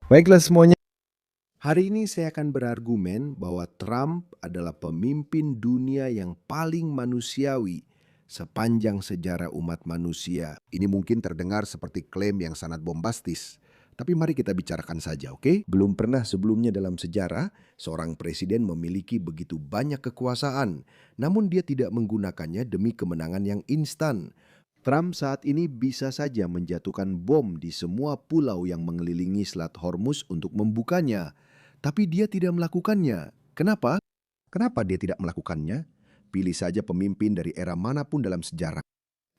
Baiklah semuanya, hari ini saya akan berargumen bahwa Trump adalah pemimpin dunia yang paling manusiawi sepanjang sejarah umat manusia. Ini mungkin terdengar seperti klaim yang sangat bombastis, tapi mari kita bicarakan saja, oke? Belum pernah sebelumnya dalam sejarah seorang presiden memiliki begitu banyak kekuasaan, namun dia tidak menggunakannya demi kemenangan yang instan. Trump saat ini bisa saja menjatuhkan bom di semua pulau yang mengelilingi Selat Hormuz untuk membukanya. Tapi dia tidak melakukannya. Kenapa? Kenapa dia tidak melakukannya? Pilih saja pemimpin dari era manapun dalam sejarah.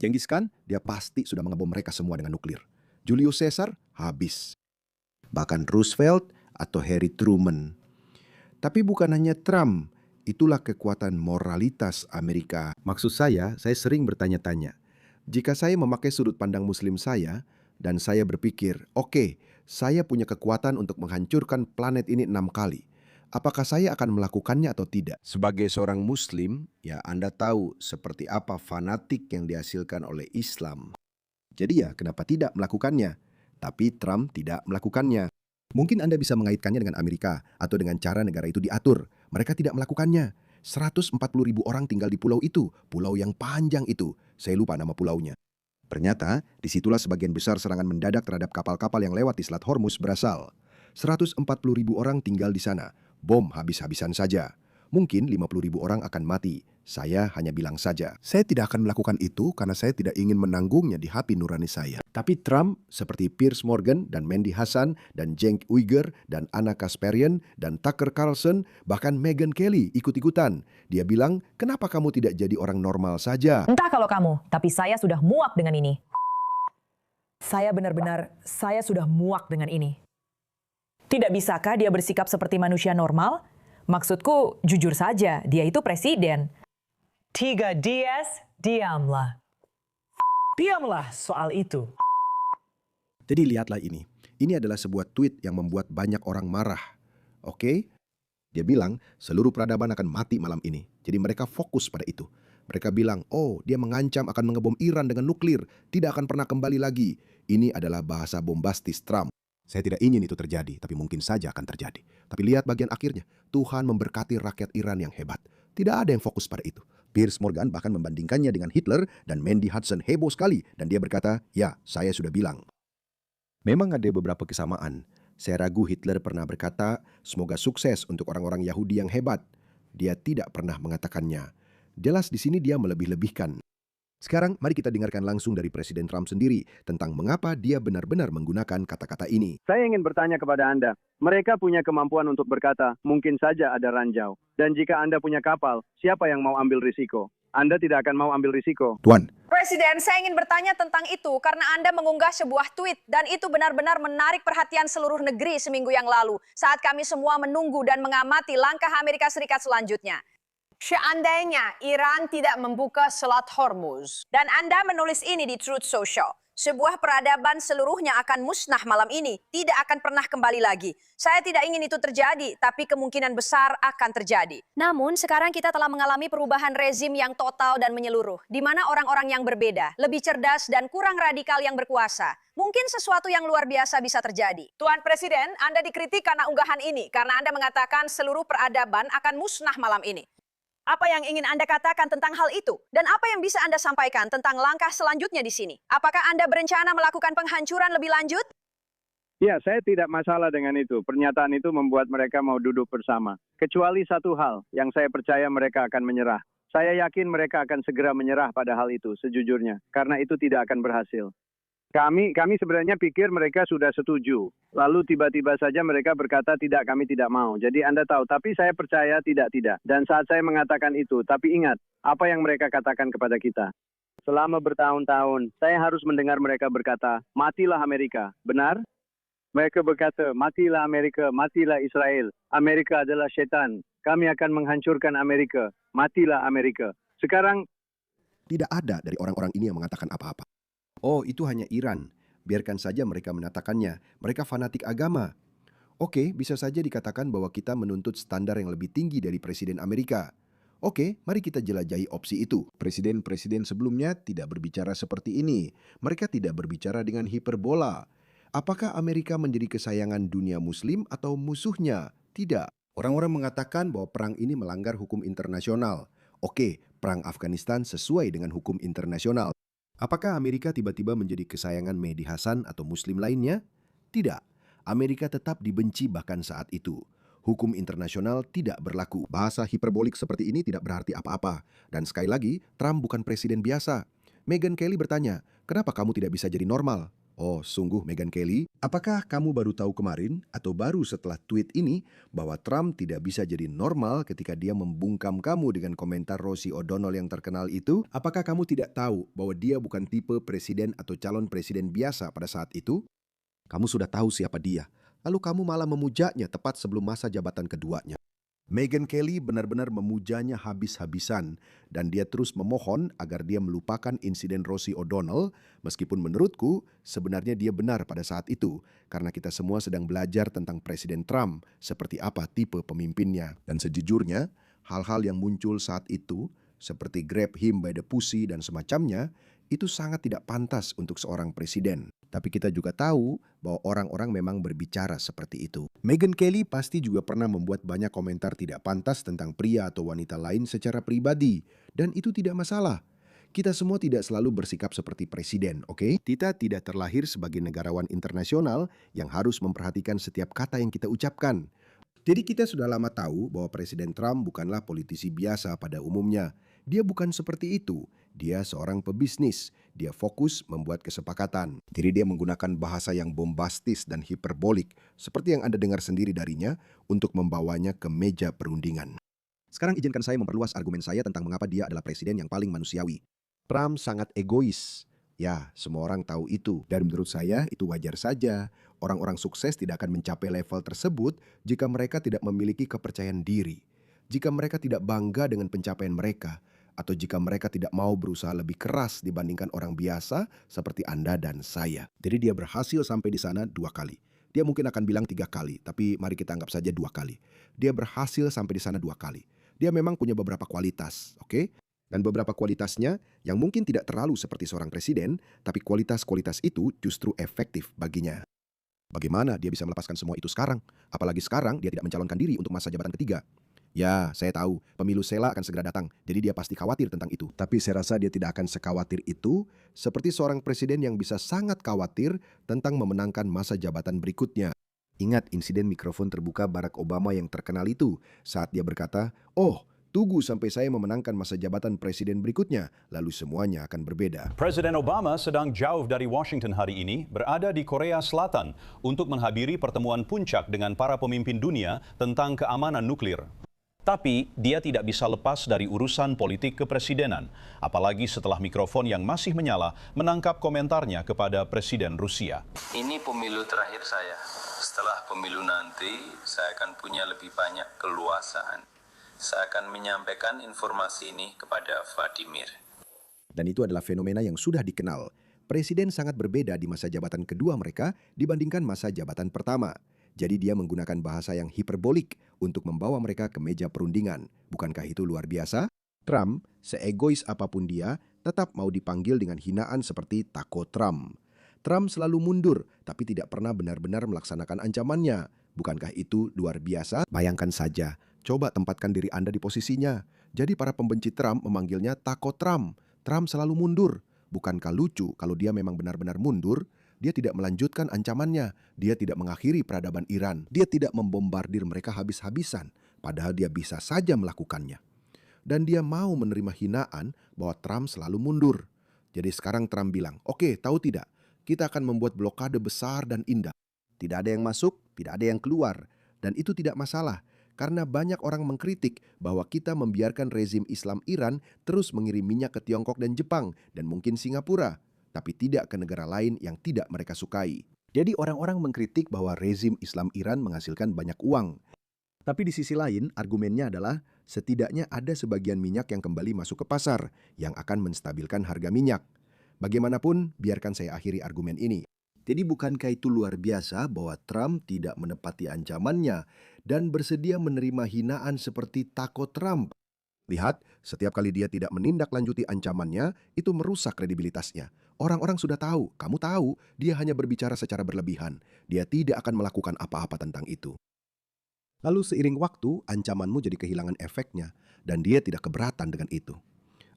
Genghis Khan, dia pasti sudah mengebom mereka semua dengan nuklir. Julius Caesar, habis. Bahkan Roosevelt atau Harry Truman. Tapi bukan hanya Trump, itulah kekuatan moralitas Amerika. Maksud saya sering bertanya-tanya, jika saya memakai sudut pandang muslim saya, dan saya berpikir, oke, saya punya kekuatan untuk menghancurkan planet ini 6 kali. Apakah saya akan melakukannya atau tidak? Sebagai seorang muslim, ya Anda tahu seperti apa fanatik yang dihasilkan oleh Islam. Jadi ya, kenapa tidak melakukannya? Tapi Trump tidak melakukannya. Mungkin Anda bisa mengaitkannya dengan Amerika atau dengan cara negara itu diatur. Mereka tidak melakukannya. 140.000 orang tinggal di pulau itu, pulau yang panjang itu. Saya lupa nama pulaunya. Ternyata, disitulah sebagian besar serangan mendadak terhadap kapal-kapal yang lewat di Selat Hormuz berasal. 140.000 orang tinggal di sana. Bom habis-habisan saja. Mungkin 50.000 orang akan mati. Saya hanya bilang saja, saya tidak akan melakukan itu karena saya tidak ingin menanggungnya di hati nurani saya. Tapi Trump, seperti Piers Morgan dan Mandy Hassan dan Cenk Uyghur dan Anna Kasparian dan Tucker Carlson, bahkan Megyn Kelly ikut-ikutan. Dia bilang, kenapa kamu tidak jadi orang normal saja? Entah kalau kamu, tapi saya sudah muak dengan ini. Saya sudah muak dengan ini. Tidak bisakah dia bersikap seperti manusia normal? Maksudku, jujur saja, dia itu presiden. 3 Dias, diamlah. Diamlah soal itu. Jadi lihatlah ini. Ini adalah sebuah tweet yang membuat banyak orang marah. Oke? Dia bilang seluruh peradaban akan mati malam ini. Jadi mereka fokus pada itu. Mereka bilang, oh dia mengancam akan mengebom Iran dengan nuklir. Tidak akan pernah kembali lagi. Ini adalah bahasa bombastis Trump. Saya tidak ingin itu terjadi, tapi mungkin saja akan terjadi. Tapi lihat bagian akhirnya. Tuhan memberkati rakyat Iran yang hebat. Tidak ada yang fokus pada itu. Piers Morgan bahkan membandingkannya dengan Hitler dan Mandy Hudson heboh sekali. Dan dia berkata, ya saya sudah bilang. Memang ada beberapa kesamaan. Saya ragu Hitler pernah berkata, semoga sukses untuk orang-orang Yahudi yang hebat. Dia tidak pernah mengatakannya. Jelas di sini dia melebih-lebihkan. Sekarang mari kita dengarkan langsung dari Presiden Trump sendiri tentang mengapa dia benar-benar menggunakan kata-kata ini. Saya ingin bertanya kepada Anda, mereka punya kemampuan untuk berkata, mungkin saja ada ranjau. Dan jika Anda punya kapal, siapa yang mau ambil risiko? Anda tidak akan mau ambil risiko. Tuan, Presiden, saya ingin bertanya tentang itu karena Anda mengunggah sebuah tweet dan itu benar-benar menarik perhatian seluruh negeri seminggu yang lalu saat kami semua menunggu dan mengamati langkah Amerika Serikat selanjutnya. Seandainya Iran tidak membuka Selat Hormuz dan Anda menulis ini di Truth Social, sebuah peradaban seluruhnya akan musnah malam ini, tidak akan pernah kembali lagi. Saya tidak ingin itu terjadi, tapi kemungkinan besar akan terjadi. Namun sekarang kita telah mengalami perubahan rezim yang total dan menyeluruh, di mana orang-orang yang berbeda, lebih cerdas dan kurang radikal yang berkuasa. Mungkin sesuatu yang luar biasa bisa terjadi. Tuan Presiden, Anda dikritik karena unggahan ini, karena Anda mengatakan seluruh peradaban akan musnah malam ini. Apa yang ingin Anda katakan tentang hal itu? Dan apa yang bisa Anda sampaikan tentang langkah selanjutnya di sini? Apakah Anda berencana melakukan penghancuran lebih lanjut? Ya, saya tidak masalah dengan itu. Pernyataan itu membuat mereka mau duduk bersama. Kecuali satu hal yang saya percaya mereka akan menyerah. Saya yakin mereka akan segera menyerah pada hal itu sejujurnya. Karena itu tidak akan berhasil. Kami sebenarnya pikir mereka sudah setuju. Lalu tiba-tiba saja mereka berkata tidak, kami tidak mau. Jadi Anda tahu, tapi saya percaya tidak. Dan saat saya mengatakan itu, tapi ingat, apa yang mereka katakan kepada kita? Selama bertahun-tahun, saya harus mendengar mereka berkata, matilah Amerika. Benar? Mereka berkata, matilah Amerika, matilah Israel. Amerika adalah setan. Kami akan menghancurkan Amerika. Matilah Amerika. Sekarang, tidak ada dari orang-orang ini yang mengatakan apa-apa. Oh, itu hanya Iran. Biarkan saja mereka menatakannya. Mereka fanatik agama. Oke, bisa saja dikatakan bahwa kita menuntut standar yang lebih tinggi dari Presiden Amerika. Oke, mari kita jelajahi opsi itu. Presiden-presiden sebelumnya tidak berbicara seperti ini. Mereka tidak berbicara dengan hiperbola. Apakah Amerika menjadi kesayangan dunia muslim atau musuhnya? Tidak. Orang-orang mengatakan bahwa perang ini melanggar hukum internasional. Oke, perang Afghanistan sesuai dengan hukum internasional. Apakah Amerika tiba-tiba menjadi kesayangan Mehdi Hasan atau muslim lainnya? Tidak. Amerika tetap dibenci bahkan saat itu. Hukum internasional tidak berlaku. Bahasa hiperbolik seperti ini tidak berarti apa-apa. Dan sekali lagi, Trump bukan presiden biasa. Meghan Kelly bertanya, kenapa kamu tidak bisa jadi normal? Oh, sungguh Meghan Kelly? Apakah kamu baru tahu kemarin atau baru setelah tweet ini bahwa Trump tidak bisa jadi normal ketika dia membungkam kamu dengan komentar Rosie O'Donnell yang terkenal itu? Apakah kamu tidak tahu bahwa dia bukan tipe presiden atau calon presiden biasa pada saat itu? Kamu sudah tahu siapa dia, lalu kamu malah memujanya tepat sebelum masa jabatan keduanya. Meghan Kelly benar-benar memujanya habis-habisan dan dia terus memohon agar dia melupakan insiden Rosie O'Donnell meskipun menurutku sebenarnya dia benar pada saat itu karena kita semua sedang belajar tentang Presiden Trump seperti apa tipe pemimpinnya. Dan sejujurnya hal-hal yang muncul saat itu seperti grab him by the pussy dan semacamnya itu sangat tidak pantas untuk seorang presiden. Tapi kita juga tahu bahwa orang-orang memang berbicara seperti itu. Meghan Kelly pasti juga pernah membuat banyak komentar tidak pantas tentang pria atau wanita lain secara pribadi. Dan itu tidak masalah. Kita semua tidak selalu bersikap seperti presiden, oke? Kita tidak terlahir sebagai negarawan internasional yang harus memperhatikan setiap kata yang kita ucapkan. Jadi kita sudah lama tahu bahwa Presiden Trump bukanlah politisi biasa pada umumnya. Dia bukan seperti itu. Dia seorang pebisnis. Dia fokus membuat kesepakatan. Jadi dia menggunakan bahasa yang bombastis dan hiperbolik seperti yang Anda dengar sendiri darinya untuk membawanya ke meja perundingan. Sekarang izinkan saya memperluas argumen saya tentang mengapa dia adalah presiden yang paling manusiawi. Trump sangat egois. Ya, semua orang tahu itu. Dan menurut saya itu wajar saja. Orang-orang sukses tidak akan mencapai level tersebut jika mereka tidak memiliki kepercayaan diri. Jika mereka tidak bangga dengan pencapaian mereka. Atau jika mereka tidak mau berusaha lebih keras dibandingkan orang biasa seperti Anda dan saya. Jadi dia berhasil sampai di sana 2 kali. Dia mungkin akan bilang 3 kali, tapi mari kita anggap saja 2 kali. Dia berhasil sampai di sana 2 kali. Dia memang punya beberapa kualitas, oke? Dan beberapa kualitasnya yang mungkin tidak terlalu seperti seorang presiden, tapi kualitas-kualitas itu justru efektif baginya. Bagaimana dia bisa melepaskan semua itu sekarang? Apalagi sekarang dia tidak mencalonkan diri untuk masa jabatan ketiga. Ya, saya tahu, pemilu Sela akan segera datang, jadi dia pasti khawatir tentang itu. Tapi saya rasa dia tidak akan sekhawatir itu, seperti seorang presiden yang bisa sangat khawatir tentang memenangkan masa jabatan berikutnya. Ingat insiden mikrofon terbuka Barack Obama yang terkenal itu, saat dia berkata, "Oh, tunggu sampai saya memenangkan masa jabatan presiden berikutnya, lalu semuanya akan berbeda." Presiden Obama sedang jauh dari Washington hari ini, berada di Korea Selatan untuk menghadiri pertemuan puncak dengan para pemimpin dunia tentang keamanan nuklir. Tapi dia tidak bisa lepas dari urusan politik kepresidenan, apalagi setelah mikrofon yang masih menyala menangkap komentarnya kepada Presiden Rusia. Ini pemilu terakhir saya. Setelah pemilu nanti, saya akan punya lebih banyak keluasaan. Saya akan menyampaikan informasi ini kepada Vladimir. Dan itu adalah fenomena yang sudah dikenal. Presiden sangat berbeda di masa jabatan kedua mereka dibandingkan masa jabatan pertama. Jadi dia menggunakan bahasa yang hiperbolik untuk membawa mereka ke meja perundingan. Bukankah itu luar biasa? Trump, seegois apapun dia, tetap mau dipanggil dengan hinaan seperti Taco Trump. Trump selalu mundur, tapi tidak pernah benar-benar melaksanakan ancamannya. Bukankah itu luar biasa? Bayangkan saja, coba tempatkan diri Anda di posisinya. Jadi para pembenci Trump memanggilnya Taco Trump. Trump selalu mundur. Bukankah lucu kalau dia memang benar-benar mundur? Dia tidak melanjutkan ancamannya. Dia tidak mengakhiri peradaban Iran. Dia tidak membombardir mereka habis-habisan. Padahal dia bisa saja melakukannya. Dan dia mau menerima hinaan bahwa Trump selalu mundur. Jadi sekarang Trump bilang, oke, tahu tidak? Kita akan membuat blokade besar dan indah. Tidak ada yang masuk, tidak ada yang keluar. Dan itu tidak masalah. Karena banyak orang mengkritik bahwa kita membiarkan rezim Islam Iran terus mengirim minyak ke Tiongkok dan Jepang. Dan mungkin Singapura. Tapi tidak ke negara lain yang tidak mereka sukai. Jadi orang-orang mengkritik bahwa rezim Islam Iran menghasilkan banyak uang. Tapi di sisi lain, argumennya adalah setidaknya ada sebagian minyak yang kembali masuk ke pasar yang akan menstabilkan harga minyak. Bagaimanapun, biarkan saya akhiri argumen ini. Jadi bukankah itu luar biasa bahwa Trump tidak menepati ancamannya dan bersedia menerima hinaan seperti Taco Trump? Lihat, setiap kali dia tidak menindaklanjuti ancamannya, itu merusak kredibilitasnya. Orang-orang sudah tahu, kamu tahu, dia hanya berbicara secara berlebihan. Dia tidak akan melakukan apa-apa tentang itu. Lalu seiring waktu, ancamanmu jadi kehilangan efeknya, dan dia tidak keberatan dengan itu.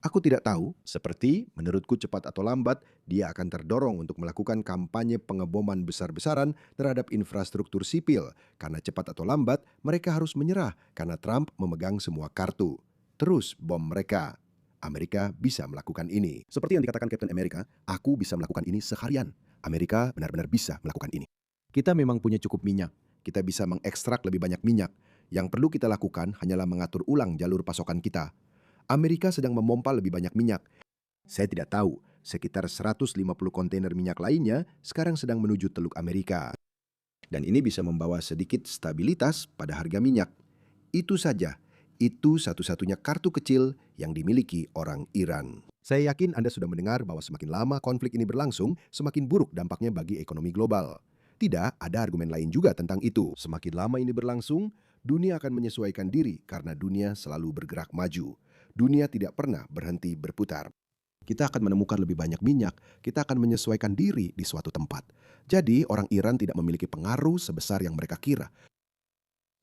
Aku tidak tahu, seperti menurutku cepat atau lambat, dia akan terdorong untuk melakukan kampanye pengeboman besar-besaran terhadap infrastruktur sipil, karena cepat atau lambat mereka harus menyerah karena Trump memegang semua kartu. Terus bom mereka. Amerika bisa melakukan ini. Seperti yang dikatakan Captain America, aku bisa melakukan ini seharian. Amerika benar-benar bisa melakukan ini. Kita memang punya cukup minyak. Kita bisa mengekstrak lebih banyak minyak. Yang perlu kita lakukan hanyalah mengatur ulang jalur pasokan kita. Amerika sedang memompa lebih banyak minyak. Saya tidak tahu, sekitar 150 kontainer minyak lainnya sekarang sedang menuju Teluk Amerika. Dan ini bisa membawa sedikit stabilitas pada harga minyak. Itu saja. Itu satu-satunya kartu kecil yang dimiliki orang Iran. Saya yakin Anda sudah mendengar bahwa semakin lama konflik ini berlangsung, semakin buruk dampaknya bagi ekonomi global. Tidak, ada argumen lain juga tentang itu. Semakin lama ini berlangsung, dunia akan menyesuaikan diri karena dunia selalu bergerak maju. Dunia tidak pernah berhenti berputar. Kita akan menemukan lebih banyak minyak, kita akan menyesuaikan diri di suatu tempat. Jadi orang Iran tidak memiliki pengaruh sebesar yang mereka kira.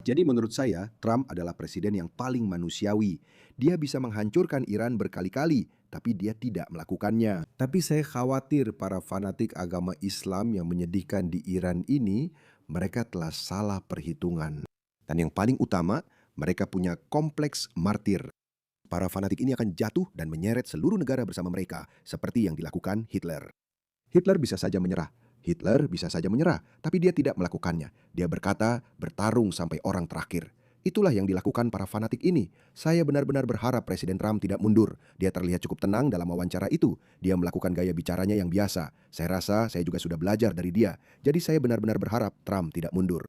Jadi menurut saya, Trump adalah presiden yang paling manusiawi. Dia bisa menghancurkan Iran berkali-kali, tapi dia tidak melakukannya. Tapi saya khawatir para fanatik agama Islam yang menyedihkan di Iran ini, mereka telah salah perhitungan. Dan yang paling utama, mereka punya kompleks martir. Para fanatik ini akan jatuh dan menyeret seluruh negara bersama mereka, seperti yang dilakukan Hitler. Hitler bisa saja menyerah. Hitler bisa saja menyerah, tapi dia tidak melakukannya. Dia berkata, bertarung sampai orang terakhir. Itulah yang dilakukan para fanatik ini. Saya benar-benar berharap Presiden Trump tidak mundur. Dia terlihat cukup tenang dalam wawancara itu. Dia melakukan gaya bicaranya yang biasa. Saya rasa saya juga sudah belajar dari dia. Jadi saya benar-benar berharap Trump tidak mundur.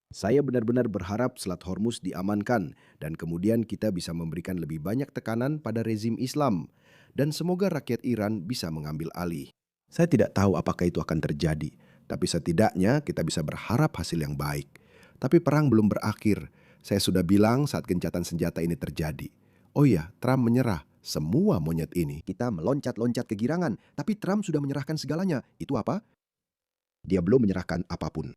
Saya benar-benar berharap Selat Hormuz diamankan dan kemudian kita bisa memberikan lebih banyak tekanan pada rezim Islam. Dan semoga rakyat Iran bisa mengambil alih. Saya tidak tahu apakah itu akan terjadi, tapi setidaknya kita bisa berharap hasil yang baik. Tapi perang belum berakhir. Saya sudah bilang saat gencatan senjata ini terjadi. Oh iya, Trump menyerah. Semua monyet ini. Kita meloncat-loncat kegirangan, tapi Trump sudah menyerahkan segalanya. Itu apa? Dia belum menyerahkan apapun.